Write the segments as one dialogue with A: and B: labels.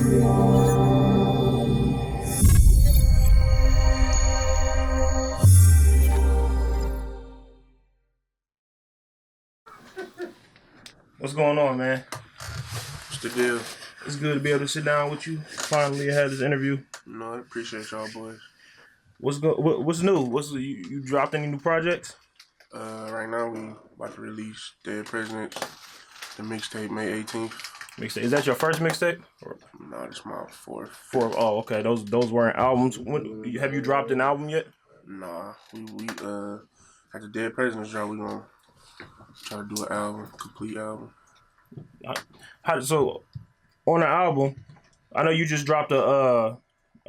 A: What's going on, man?
B: What's the deal?
A: It's good to be able to sit down with you. Finally had this interview.
B: No, I appreciate y'all boys.
A: What's new? You dropped any new projects?
B: Right now we about to release Dead Presidents, the mixtape May 18th.
A: Mixtape. Is that your first mixtape?
B: No, this my fourth.
A: Oh, okay. Those weren't albums. Have you dropped an album yet?
B: Nah, we at the Dead Presidents drop, we gonna try to do an album, complete album.
A: So on the album, I know you just dropped a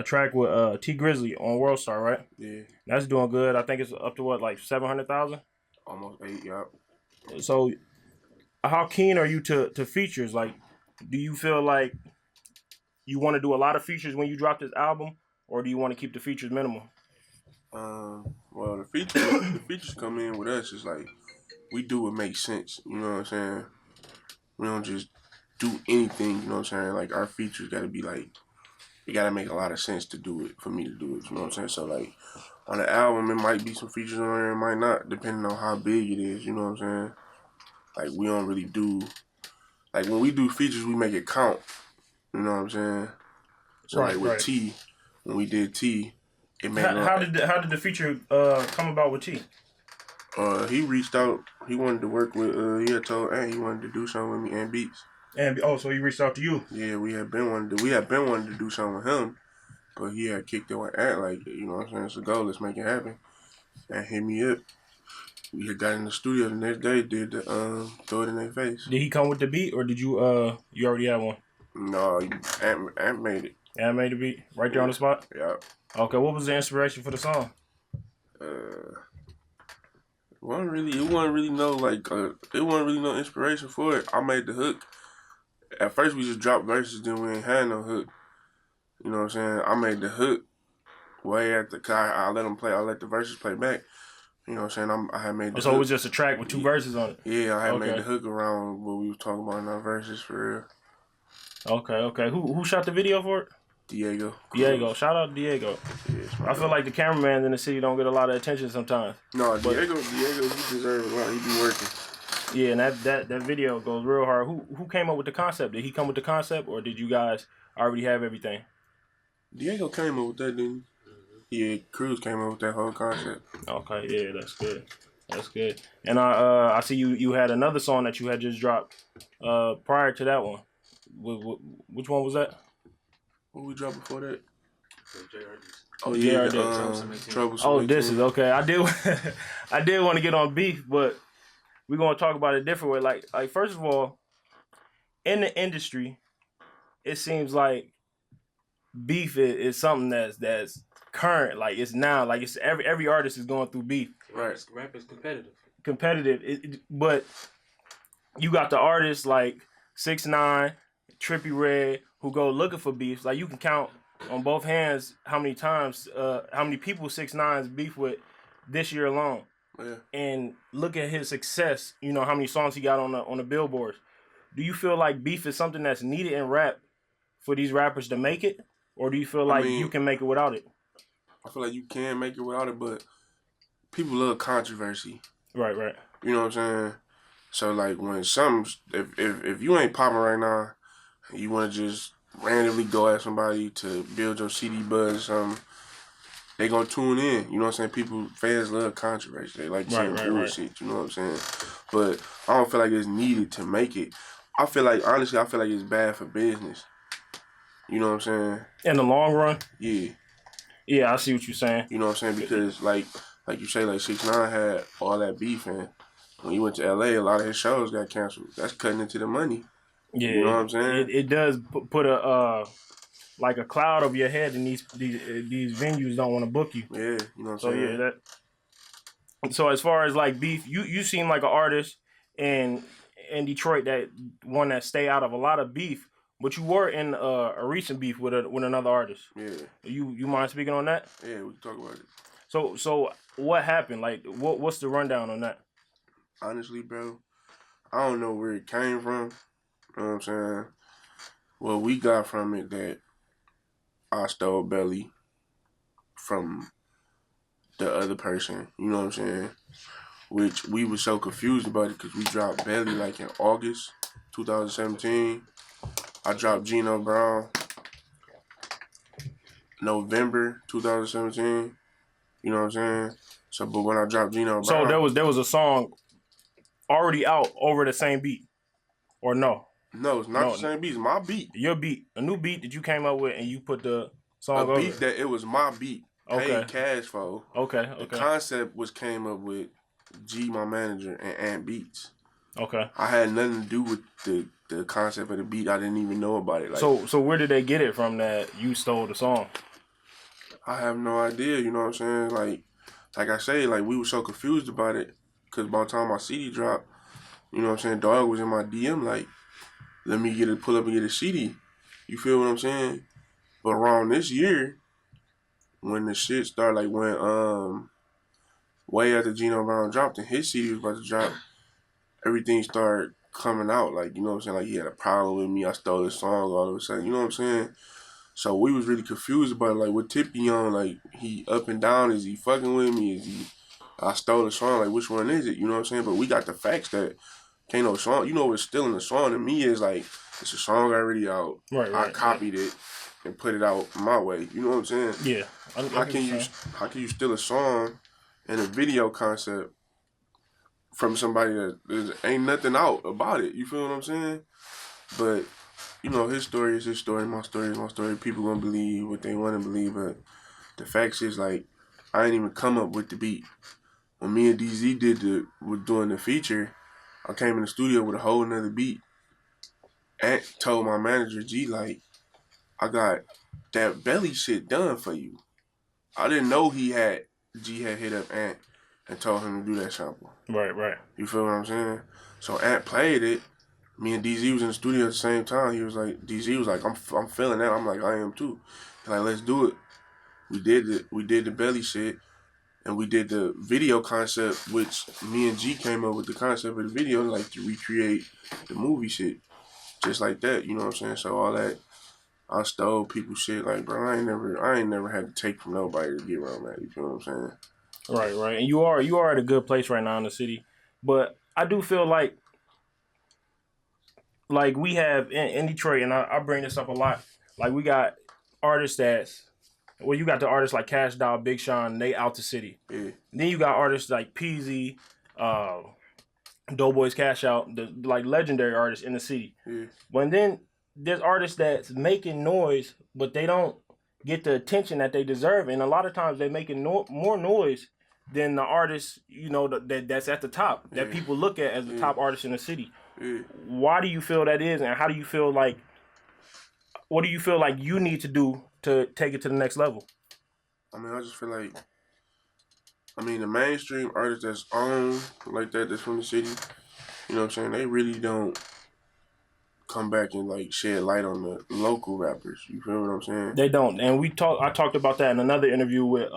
A: track with T Grizzly on World Star, right?
B: Yeah.
A: That's doing good. I think it's up to what, like 700,000?
B: Almost 8, yup.
A: So how keen are you to features? Like, do you feel like you want to do a lot of features when you drop this album, or do you want to keep the features minimal?
B: Well, the features come in with us. It's like we do what makes sense. You know what I'm saying? We don't just do anything. You know what I'm saying? Like our features got to be like, it got to make a lot of sense to do it, for me to do it. You know what I'm saying? So like on the album, it might be some features on there, it might not, depending on how big it is. You know what I'm saying? Like we don't really do, like when we do features, we make it count. You know what I'm saying? So like with T, when we did T, it made
A: how did the feature come about with T?
B: He reached out. He wanted to work with. He had told, hey, he wanted to do something with me and Beats.
A: And so he reached out to you.
B: Yeah, we had been wanting to do something with him, but he had kicked it with Ant, like, you know what I'm saying? It's a goal. Let's make it happen. And hit me up. We had got in the studio the next day. Did the throw it in their face.
A: Did he come with the beat, or did you you already had one?
B: No, Ant made it.
A: Ant made the beat right there on the spot.
B: Yeah.
A: Okay, what was the inspiration for the song?
B: It wasn't really no inspiration for it. I made the hook. At first we just dropped verses, then we ain't had no hook. You know what I'm saying? I made the hook way after I let them play. I let the verses play back. You know what I'm saying? I had made the
A: So
B: hook.
A: it was just a track with two verses on it?
B: Yeah, I had made the hook around what we was talking about in our verses for real.
A: Okay. Who shot the video for it?
B: Diego.
A: Shout out to Diego.
B: Yeah,
A: I feel like the cameraman in the city don't get a lot of attention sometimes.
B: No, Diego, he deserves a lot. He be working.
A: Yeah, and that video goes real hard. Who came up with the concept? Did he come with the concept, or did you guys already have everything?
B: Diego came up with that, didn't he? Yeah, Cruz came up with that whole concept.
A: Okay, yeah, that's good. That's good. And I see you had another song that you had just dropped prior to that one. Which one was that?
B: What we dropped before that?
A: Oh yeah,
B: Troublesome.
A: Oh, this is okay. I did want to get on Beef, but we're gonna talk about it a different way. Like first of all, in the industry, it seems like beef is something that's current. Like it's now. Like it's every artist is going through beef.
B: Right.
C: Rap is competitive.
A: But you got the artists like 6ix9ine, Trippie Redd, who go looking for beef. Like you can count on both hands how many times, how many people 6ix9ine's beef with this year alone.
B: Yeah.
A: And look at his success. You know how many songs he got on the billboards. Do you feel like beef is something that's needed in rap for these rappers to make it, or do you feel like you can make it without it?
B: I feel like you can make it without it, but people love controversy.
A: Right.
B: You know what I'm saying? So like when if you ain't popping right now, you want to just randomly go at somebody to build your CD buzz or something, they gonna tune in. You know what I'm saying? Fans love controversy. They like seeing bullshit. You know what I'm saying? But I don't feel like it's needed to make it. Honestly, I feel like it's bad for business. You know what I'm saying? In the long run? Yeah. Yeah, I see what you're saying. You know what I'm saying? Because like you say, like 6ix9ine had all that beef, and when he went to LA, a lot of his shows got canceled. That's cutting into the money. Yeah. You know what I'm saying? It does put a like a cloud over your head, and these venues don't want to book you. Yeah, you know what I'm saying? Yeah, So as far as like beef, you seem like an artist in Detroit that stay out of a lot of beef, but you were in a recent beef with another artist. Yeah. You mind speaking on that? Yeah, we can talk about it. So what happened? Like what's the rundown on that? Honestly, bro, I don't know where it came from. You know what I'm saying? Well, we got from it that I stole Belly from the other person. You know what I'm saying? Which we were so confused about it because we dropped Belly like in August 2017. I dropped Geno Brown November 2017. You know what I'm saying? So, but when I dropped Geno Brown,
A: So there was a song already out over the same beat, or no?
B: No, it's not the same beat. It's my beat.
A: Your beat, a new beat that you came up with, and you put the song over.
B: A beat that it was my beat.
A: Okay.
B: Paid cash for.
A: Okay.
B: The concept was came up with G, my manager, and Ant Beats.
A: Okay.
B: I had nothing to do with the concept of the beat. I didn't even know about it. Like,
A: so where did they get it from that you stole the song?
B: I have no idea. You know what I'm saying? Like I say, like we were so confused about it because by the time my CD dropped, you know what I'm saying, dog was in my DM like, let me pull up and get a CD. You feel what I'm saying? But around this year, when the shit started, like when way after Geno Brown dropped and his CD was about to drop, everything started coming out. Like, you know what I'm saying? Like he had a problem with me. I stole his song all of a sudden. You know what I'm saying? So we was really confused about it. Like, what tip he on? Like, he up and down? Is he fucking with me? Is he? I stole the song. Like, which one is it? You know what I'm saying? But we got the facts that can't no song. You know what's still in the song to me is like, it's a song already out.
A: Right.
B: I copied it and put it out my way. You know what I'm saying?
A: Yeah.
B: How can you steal a song and a video concept from somebody that ain't nothing out about it? You feel what I'm saying? But you know, his story is his story, my story is my story. People gonna believe what they want to believe, but the facts is like, I ain't even come up with the beat. When me and DZ was doing the feature, I came in the studio with a whole nother beat. And told my manager, G, like, I got that Belly shit done for you. I didn't know G had hit up Ant and told him to do that sample.
A: Right.
B: You feel what I'm saying? So Ant played it. Me and DZ was in the studio at the same time. He was like, DZ was like, I'm feeling that. I'm like, I am too. He's like, let's do it. We did the Belly shit, and we did the video concept, which me and G came up with the concept of the video, like to recreate the movie shit, just like that. You know what I'm saying? So all that, I stole people's shit. Like, bro, I ain't never had to take from nobody to get where I'm at. You feel what I'm saying?
A: Right. And you are at a good place right now in the city, but I do feel like we have in Detroit, and I bring this up a lot. Like, we got artists you got the artists like Cash Doll, Big Sean, they out the city.
B: Yeah.
A: Then you got artists like PEEZY, Doughboys Cash Out, the like legendary artists in the city.
B: Yeah.
A: When then there's artists that's making noise, but they don't get the attention that they deserve, and a lot of times they're making more noise than the artists, you know, that's at the top, that people look at as the top artist in the city.
B: Yeah.
A: Why do you feel that is, and how do you feel like, what do you feel like you need to do to take it to the next level?
B: I mean, I just feel like, the mainstream artists that's on like that's from the city, you know what I'm saying, they really don't come back and like shed light on the local rappers. You feel what I'm saying?
A: They don't. And I talked about that in another interview with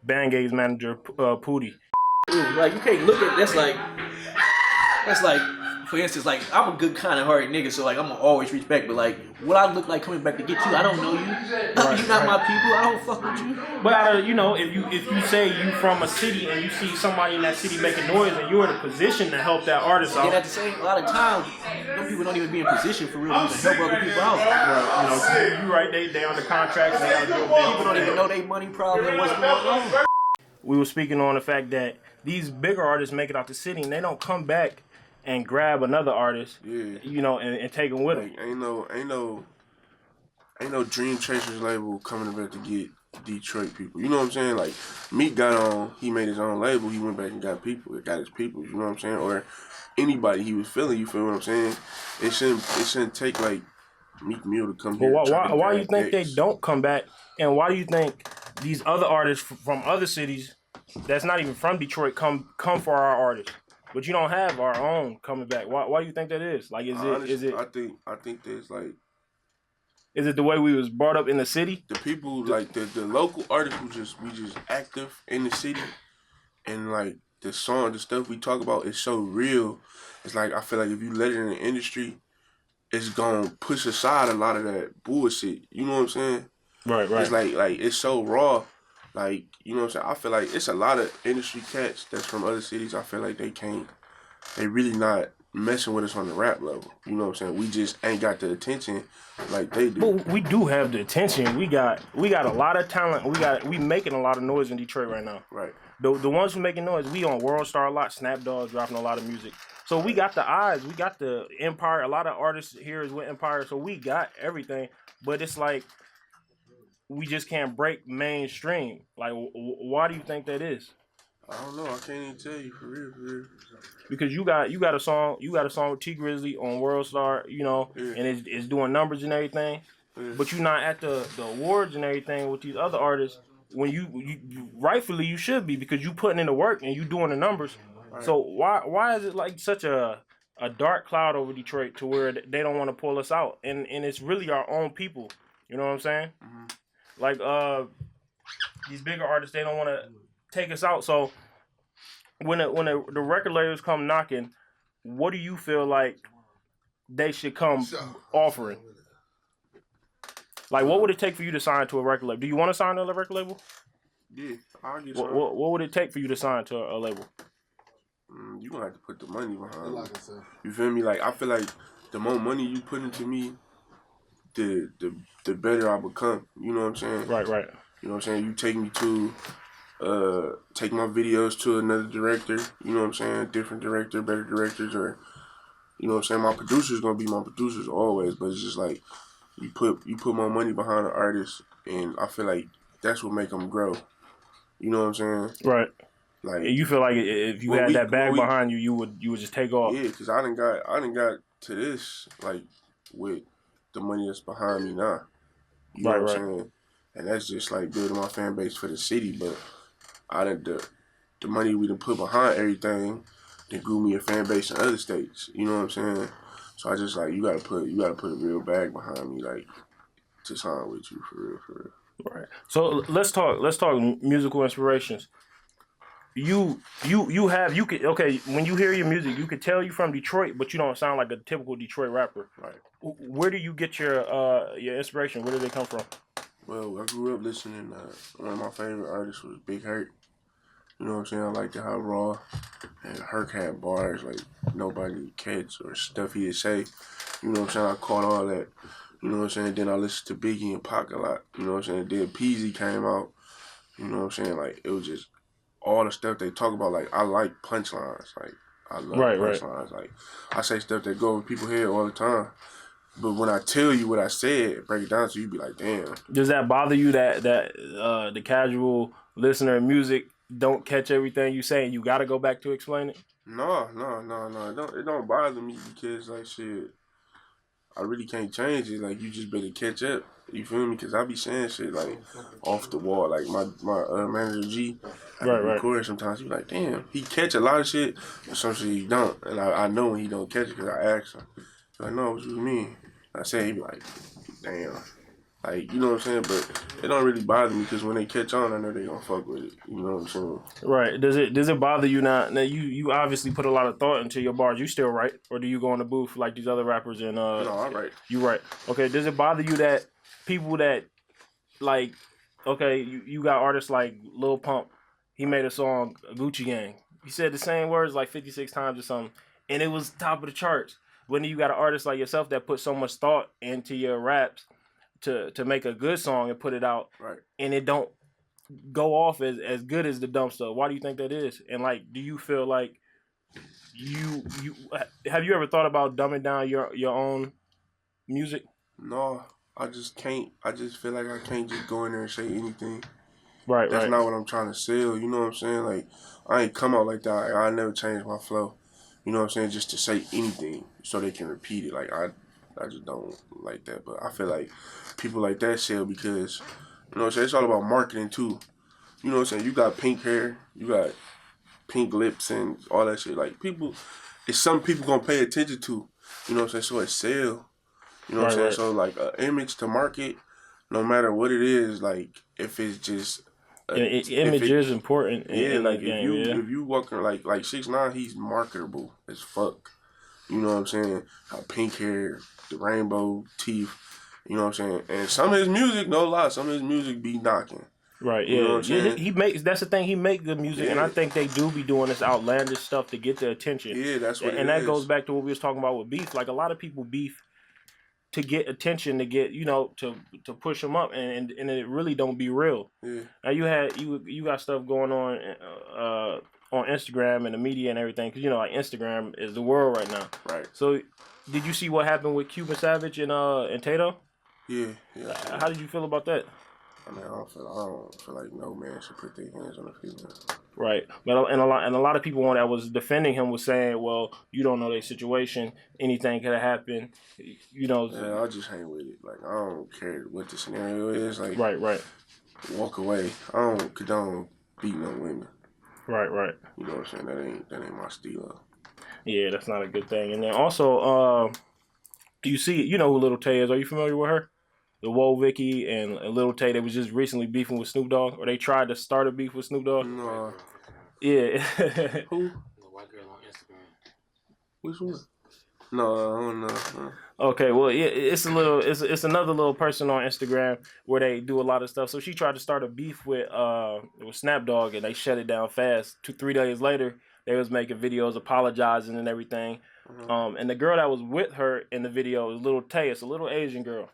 A: Bangay's manager, Pooty.
C: Like, you can't look at that's like for instance, like, I'm a good kind of hearted nigga, so like I'm gonna always respect, but like what I look like coming back to get you, I don't know you. You're not my people, I don't fuck with you.
A: But you know, if you say you from a city and you see somebody in that city making noise and you're in a position to help that artist out.
C: And at the same, a lot of times, them people don't even be in position for real to help other people out.
A: Right, you know, you're right, they under contracts, they gotta do it.
C: People don't even know their money problem and what's going on.
A: We were speaking on the fact that these bigger artists make it out the city and they don't come back and grab another artist, you know, and take them with them.
B: Like, ain't no Dream Chasers label coming back to get Detroit people. You know what I'm saying? Like, Meek got on, he made his own label, he went back and got his people, you know what I'm saying? Or anybody he was feeling, you feel what I'm saying? It shouldn't take like Meek Mill to come here.
A: Why do you think they don't come back? And why do you think these other artists from other cities that's not even from Detroit come for our artists? But you don't have our own coming back. Why do you think that is? Like, is it?
B: I think there's like.
A: Is it the way we was brought up in the city?
B: The people, like the local artists we just active in the city, and like the stuff we talk about is so real. It's like, I feel like if you let it in the industry, it's gonna push aside a lot of that bullshit. You know what I'm saying?
A: Right.
B: It's like it's so raw. Like, you know what I'm saying? I feel like it's a lot of industry cats that's from other cities. I feel like they really not messing with us on the rap level. You know what I'm saying? We just ain't got the attention like they do.
A: But we do have the attention. We got a lot of talent. We making a lot of noise in Detroit right now.
B: Right.
A: The ones who making noise, we on World Star a lot. Snap Dogg dropping a lot of music. So we got the eyes. We got the Empire. A lot of artists here is with Empire. So we got everything. But it's like we just can't break mainstream. Like, why do you think that is?
B: I don't know. I can't even tell you for real.
A: Because you got a song with T Grizzly on World Star, you know,
B: Yeah.
A: and it's doing numbers and everything.
B: Yeah.
A: But you're not at the awards and everything with these other artists. When you rightfully you should be, because you putting in the work and you doing the numbers.
B: Right.
A: So why is it like such a dark cloud over Detroit to where they don't want to pull us out? And it's really our own people. You know what I'm saying?
B: Mm-hmm.
A: Like these bigger artists, they don't want to take us out. So when the record labels come knocking, what do you feel like they should come offering? Like, what would it take for you to sign to a record label? Do you want to sign to a record label?
B: Yeah, I'll get
A: What would it take for you to sign to a label?
B: You gonna have to put the money behind it. You feel me? Like, I feel like the more money you put into me, the better I become. You know what I'm saying?
A: Right.
B: You know what I'm saying? You take me to take my videos to another director, you know what I'm saying? Different director, better directors, or you know what I'm saying? My producer's gonna be my producers always, but it's just like you put more money behind an artist, and I feel like that's what make them grow. You know what I'm saying?
A: Right.
B: Like,
A: you feel like if you had that bag behind you, you would just take off.
B: Yeah, because I done got to this like with the money that's behind me now. You know what I'm saying? And that's just like building my fan base for the city, but I done the money we done put behind everything, then grew me a fan base in other states. You know what I'm saying? So I just like you gotta put a real bag behind me, like to sign with you for real.
A: Right. So let's talk musical inspirations. You could, okay, when you hear your music, you could tell you from Detroit, but you don't sound like a typical Detroit rapper.
B: Right.
A: Where do you get your inspiration? Where do they come from?
B: Well, I grew up listening. One of my favorite artists was Big Hurt. You know what I'm saying? I liked how raw and Herc had bars like nobody catch or stuff he'd say. You know what I'm saying? I caught all that. You know what I'm saying? Then I listened to Biggie and Pac a lot. You know what I'm saying? Then PEEZY came out. You know what I'm saying? Like, it was just all the stuff they talk about. Like, I like punchlines. Like, I love punchlines. Like, I say stuff that go over people's head all the time. But when I tell you what I said, break it down to you, be like, damn.
A: Does that bother you that the casual listener of music don't catch everything you say and you got to go back to explain it?
B: No. It don't bother me because, like, shit, I really can't change it. Like, you just better catch up. You feel me? Because I be saying shit, like, off the wall. Like, my manager, G, I record sometimes. He be like, damn, he catch a lot of shit, but some shit he don't. And I know when he don't catch it because I ask him. He's like, no, what you mean? I say, he be like, damn. Like, you know what I'm saying? But it don't really bother me because when they catch on, I know they gonna fuck with it. You know what I'm saying?
A: Right. Does it bother you now? Now you obviously put a lot of thought into your bars. You still write, or do you go in the booth like these other rappers and
B: No, I write.
A: You write. Okay. Does it bother you that people that like, okay, you got artists like Lil Pump, he made a song Gucci Gang. He said the same words like 56 times or something, and it was top of the charts. When you got an artist like yourself that put so much thought into your raps to make a good song and put it out,
B: right,
A: and it don't go off as good as the dumb stuff. Why do you think that is? And like, do you feel like you have you ever thought about dumbing down your own music?
B: No, I just can't. I just feel like I can't just go in there and say anything.
A: Right,
B: That's not what I'm trying to sell. You know what I'm saying? Like, I ain't come out like that. Like, I never change my flow. You know what I'm saying? Just to say anything so they can repeat it. Like, I just don't like that. But I feel like people like that sell because, you know what I'm saying? It's all about marketing too. You know what I'm saying? You got pink hair, you got pink lips and all that shit. Like, people, it's something people gonna pay attention to. You know what I'm saying? So it sell. You know what I'm saying? So, like, an image to market, no matter what it is, like, if it's just...
A: image is important.
B: Yeah, like, if you walking like 6ix9ine, he's marketable as fuck. You know what I'm saying? How pink hair, the rainbow teeth. You know what I'm saying? And some of his music, no lie, some of his music be knocking.
A: Right,
B: You know what I'm saying?
A: He makes, that's the thing, he make good music, and I think they do be doing this outlandish stuff to get the attention.
B: Yeah, that's what
A: and
B: it
A: that
B: is.
A: goes back to what we was talking about with beef. Like, a lot of people beef to get attention, to get, you know, to push them up, and it really don't be real.
B: Yeah.
A: Now you got stuff going on Instagram and the media and everything, because, you know, like, Instagram is the world right now.
B: Right.
A: So did you see what happened with Cuban Savage and Tato?
B: Yeah.
A: How did you feel about that?
B: I mean, I don't feel like no man should put their hands on a female.
A: Right, but and a lot of people that was defending him was saying, well, you don't know their situation, anything could have happened, you know.
B: Yeah, I just hang with it. Like, I don't care what the scenario is. Like,
A: right.
B: Walk away. I don't condone beating no women.
A: Right.
B: You know what I'm saying? That ain't my stilo.
A: Yeah, that's not a good thing. And then also, you know who Lil Tay is? Are you familiar with her? The Woe Vicky and Lil Tay, they was just recently beefing with Snoop Dogg, or they tried to start a beef with Snoop Dogg.
B: No.
A: Yeah.
B: Who?
D: The white girl on Instagram.
B: Which one? No, I don't know.
A: Okay, well, it's another little person on Instagram where they do a lot of stuff. So she tried to start a beef with Snap Dogg, and they shut it down fast. 2-3 days later, they was making videos apologizing and everything. And the girl that was with her in the video is Lil Tay. It's a little Asian girl.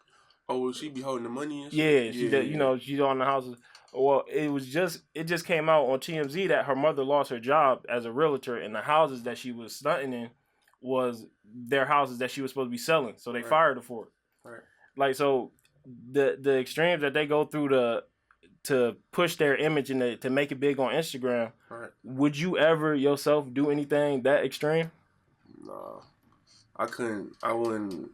B: Oh, will she be holding the money and shit?
A: Yeah, she did, you know, she's on the houses. Well, it just came out on TMZ that her mother lost her job as a realtor, and the houses that she was stunting in was their houses that she was supposed to be selling. So they fired her for it.
B: Right.
A: Like, so the extremes that they go through to push their image and to make it big on Instagram.
B: Right.
A: Would you ever yourself do anything that extreme?
B: No, I wouldn't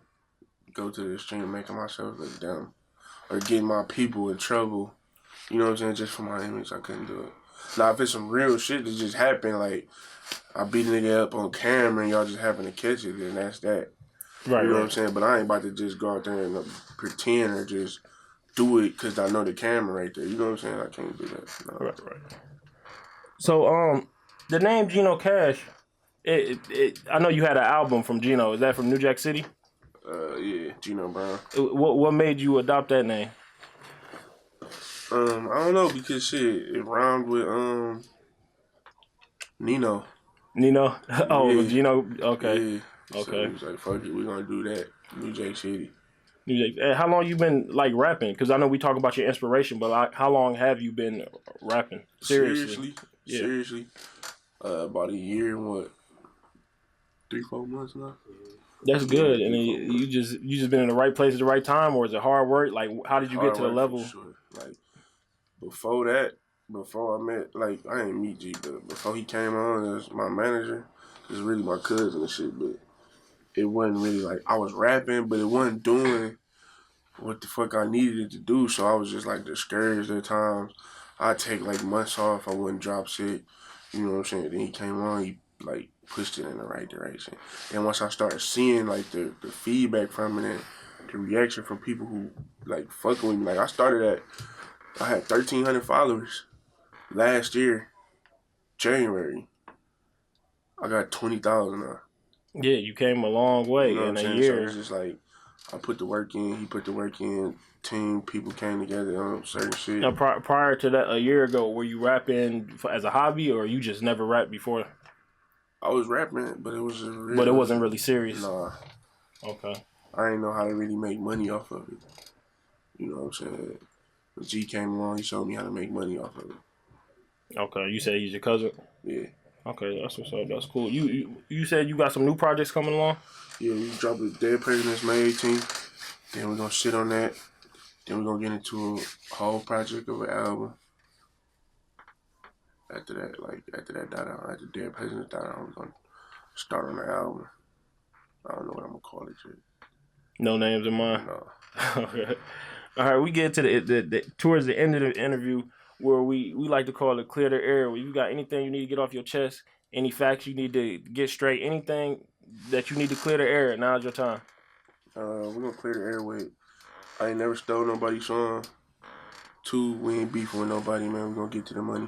B: go to the extreme of making myself look dumb or getting my people in trouble. You know what I'm saying? Just for my image, I couldn't do it. Now, if it's some real shit that just happened, like I beat a nigga up on camera and y'all just happen to catch it, then that's that.
A: Right.
B: You know what I'm saying? But I ain't about to just go out there and pretend or just do it because I know the camera right there. You know what I'm saying? I can't do that. No.
A: Right. So, the name Jeno Cashh, I know you had an album from Jeno. Is that from New Jack City?
B: Yeah, Geno Brown.
A: What made you adopt that name?
B: I don't know, because shit, it rhymed with Nino.
A: Nino? Oh,
B: Yeah.
A: Geno. Okay.
B: Yeah.
A: Okay.
B: So he was like, fuck it, we gonna do that. New Jack City.
A: New Jack. How long you been like rapping? Because I know we talk about your inspiration, but like, how long have you been rapping? Seriously? Yeah.
B: Seriously. About a year and 3-4 months now.
A: That's good. And then you just been in the right place at the right time, or is it hard work? Like, how did you get to the level?
B: For sure. Like, before I met, like, I ain't meet G, but before he came on as my manager, he was really my cousin and shit, but it wasn't really like, I was rapping, but it wasn't doing what the fuck I needed it to do, so I was just like discouraged at times. I'd take like months off, I wouldn't drop shit, you know what I'm saying? Then he came on, he like pushed it in the right direction. And once I started seeing like the feedback from it and the reaction from people who like fucking with me, like I had 1,300 followers last year, January. I got 20,000 now.
A: Yeah, you came a long way
B: You know
A: in
B: what I'm
A: a
B: saying?
A: year.
B: So it's just like, I put the work in, he put the work in, team, people came together on certain shit.
A: Now, prior to that, a year ago, were you rapping as a hobby, or you just never rapped before?
B: I was rapping, but it was real.
A: But it wasn't really serious.
B: Nah.
A: Okay.
B: I didn't know how to really make money off of it. You know what I'm saying? When G came along, he showed me how to make money off of it.
A: Okay. You said he's your cousin?
B: Yeah.
A: Okay, that's what's up. That's cool. You said you got some new projects coming along?
B: Yeah, we dropped a Dead Presidents May 18th. Then we're gonna sit on that. Then we're gonna get into a whole project of an album. After that die down, after Dead Presidents die down, we're gonna start on the album. I don't know what I'm gonna call it yet.
A: No names in mind?
B: No.
A: Okay. All right, we get to the towards the end of the interview where we like to call it clear the air. Where you got anything you need to get off your chest, any facts you need to get straight, anything that you need to clear the air, now's your time.
B: We're gonna clear the air with, I ain't never stole nobody's song. 2, we ain't beefing with nobody, man. We're gonna get to the money.